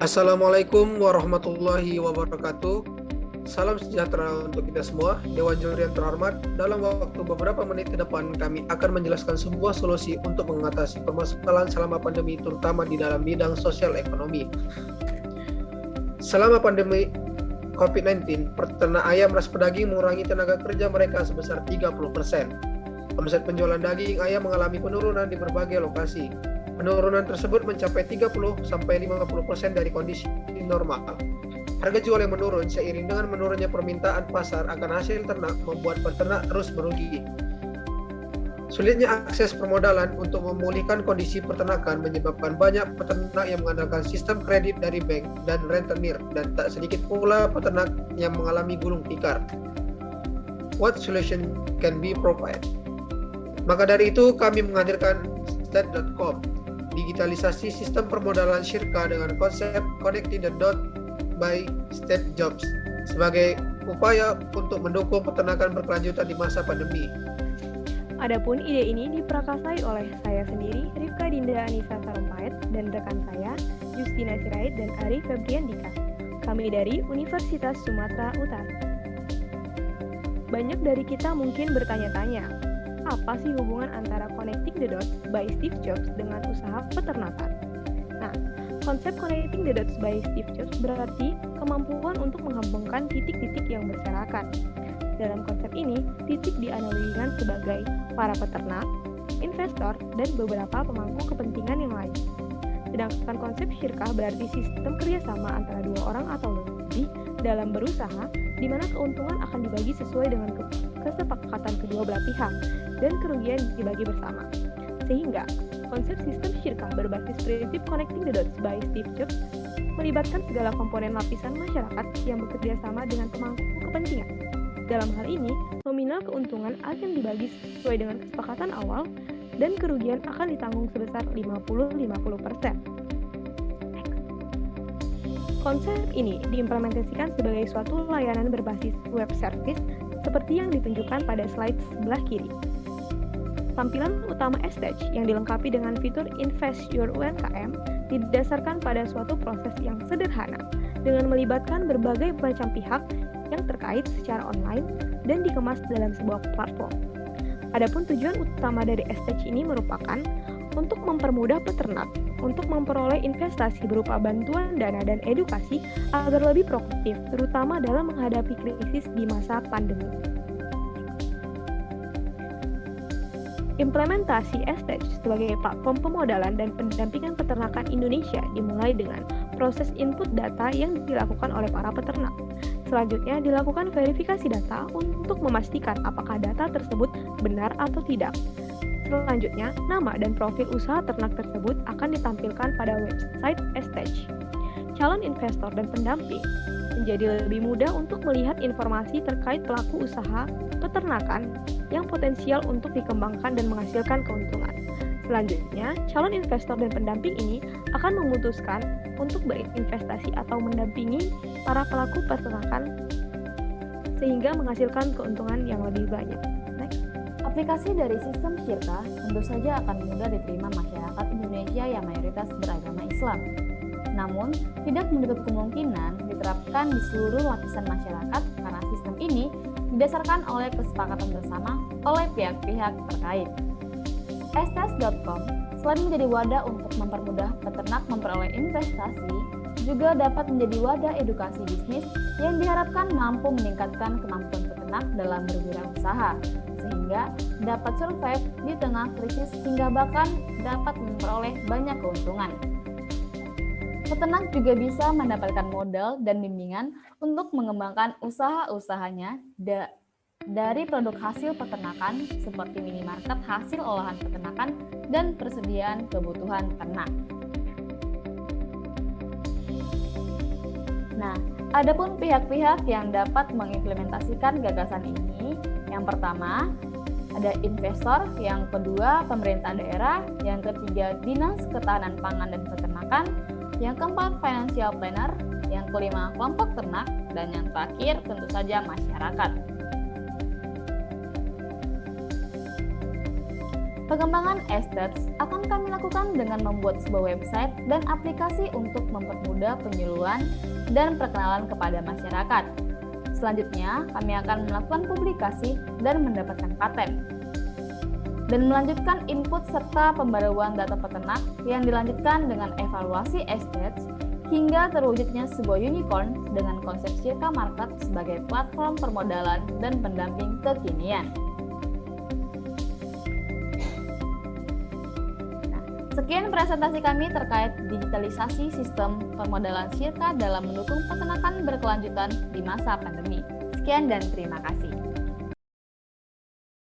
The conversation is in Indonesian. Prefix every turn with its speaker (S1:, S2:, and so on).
S1: Assalamualaikum warahmatullahi wabarakatuh. Salam sejahtera untuk kita semua. Dewan Juri yang terhormat, dalam waktu beberapa menit ke depan kami akan menjelaskan sebuah solusi untuk mengatasi permasalahan selama pandemi, terutama di dalam bidang sosial ekonomi. Selama pandemi COVID-19, peternak ayam ras pedaging mengurangi tenaga kerja mereka sebesar 30%. Omset penjualan daging ayam mengalami penurunan di berbagai lokasi. Penurunan tersebut mencapai 30-50% dari kondisi normal. Harga jual yang menurun seiring dengan menurunnya permintaan pasar akan hasil ternak membuat peternak terus merugi. Sulitnya akses permodalan untuk memulihkan kondisi peternakan menyebabkan banyak peternak yang mengandalkan sistem kredit dari bank dan rentenir, dan tak sedikit pula peternak yang mengalami gulung tikar. What solution can be provided? Maka dari itu kami menghadirkan Stat.com, digitalisasi sistem permodalan syirka dengan konsep Connecting the Dot by State Jobs sebagai upaya untuk mendukung peternakan berkelanjutan di masa pandemi.
S2: Adapun ide ini diprakarsai oleh saya sendiri, Rifka Dinda Anissa Sarumpait, dan rekan saya, Justina Sirait dan Ari Febrian Dika. Kami dari Universitas Sumatera Utara. Banyak dari kita mungkin bertanya-tanya, apa sih hubungan antara Connecting the Dots by Steve Jobs dengan usaha peternakan? Nah, konsep Connecting the Dots by Steve Jobs berarti kemampuan untuk menghubungkan titik-titik yang berserakan. Dalam konsep ini, titik dianalogikan sebagai para peternak, investor, dan beberapa pemangku kepentingan yang lain. Sedangkan konsep syirkah berarti sistem kerjasama antara dua orang atau lebih dalam berusaha, di mana keuntungan akan dibagi sesuai dengan kesepakatan kedua belah pihak dan kerugian dibagi bersama. Sehingga, konsep sistem syirkah berbasis prinsip Connecting the Dots by Steve Jobs melibatkan segala komponen lapisan masyarakat yang bekerja sama dengan pemangku kepentingan. Dalam hal ini, nominal keuntungan akan dibagi sesuai dengan kesepakatan awal dan kerugian akan ditanggung sebesar 50-50%. Konsep ini diimplementasikan sebagai suatu layanan berbasis web service seperti yang ditunjukkan pada slide sebelah kiri. Tampilan utama Stage yang dilengkapi dengan fitur Invest Your UMKM didasarkan pada suatu proses yang sederhana dengan melibatkan berbagai macam pihak yang terkait secara online dan dikemas dalam sebuah platform. Adapun tujuan utama dari Stage ini merupakan untuk mempermudah peternak untuk memperoleh investasi berupa bantuan dana dan edukasi agar lebih produktif, terutama dalam menghadapi krisis di masa pandemi. Implementasi Stage sebagai platform pemodalan dan pendampingan peternakan Indonesia dimulai dengan proses input data yang dilakukan oleh para peternak. Selanjutnya dilakukan verifikasi data untuk memastikan apakah data tersebut benar atau tidak. Selanjutnya, nama dan profil usaha ternak tersebut akan ditampilkan pada website Stage. Calon investor dan pendamping menjadi lebih mudah untuk melihat informasi terkait pelaku usaha peternakan yang potensial untuk dikembangkan dan menghasilkan keuntungan. Selanjutnya, calon investor dan pendamping ini akan memutuskan untuk berinvestasi atau mendampingi para pelaku peternakan sehingga menghasilkan keuntungan yang lebih banyak.
S3: Aplikasi dari sistem syirkah tentu saja akan mudah diterima masyarakat Indonesia yang mayoritas beragama Islam. Namun, tidak menutup kemungkinan diterapkan di seluruh lapisan masyarakat karena sistem ini didasarkan oleh kesepakatan bersama oleh pihak-pihak terkait. Stats.com selain menjadi wadah untuk mempermudah peternak memperoleh investasi, juga dapat menjadi wadah edukasi bisnis yang diharapkan mampu meningkatkan kemampuan peternak dalam berwirausaha, sehingga dapat survive di tengah krisis hingga bahkan dapat memperoleh banyak keuntungan. Peternak juga bisa mendapatkan modal dan bimbingan untuk mengembangkan usaha-usahanya dari produk hasil peternakan seperti minimarket hasil olahan peternakan dan persediaan kebutuhan ternak. Nah, adapun pihak-pihak yang dapat mengimplementasikan gagasan ini, yang pertama ada investor, yang kedua pemerintah daerah, yang ketiga Dinas Ketahanan Pangan dan Peternakan, yang keempat financial planner, yang kelima kelompok ternak, dan yang terakhir tentu saja masyarakat. Pengembangan Estats akan kami lakukan dengan membuat sebuah website dan aplikasi untuk mempermudah penyuluhan dan perkenalan kepada masyarakat. Selanjutnya, kami akan melakukan publikasi dan mendapatkan paten. Dan melanjutkan input serta pembaruan data peternak yang dilanjutkan dengan evaluasi Estats hingga terwujudnya sebuah unicorn dengan konsep Shirka Market sebagai platform permodalan dan pendamping kekinian. Sekian presentasi kami terkait digitalisasi sistem permodalan Shirka dalam mendukung peternakan berkelanjutan di masa pandemi. Sekian dan terima kasih.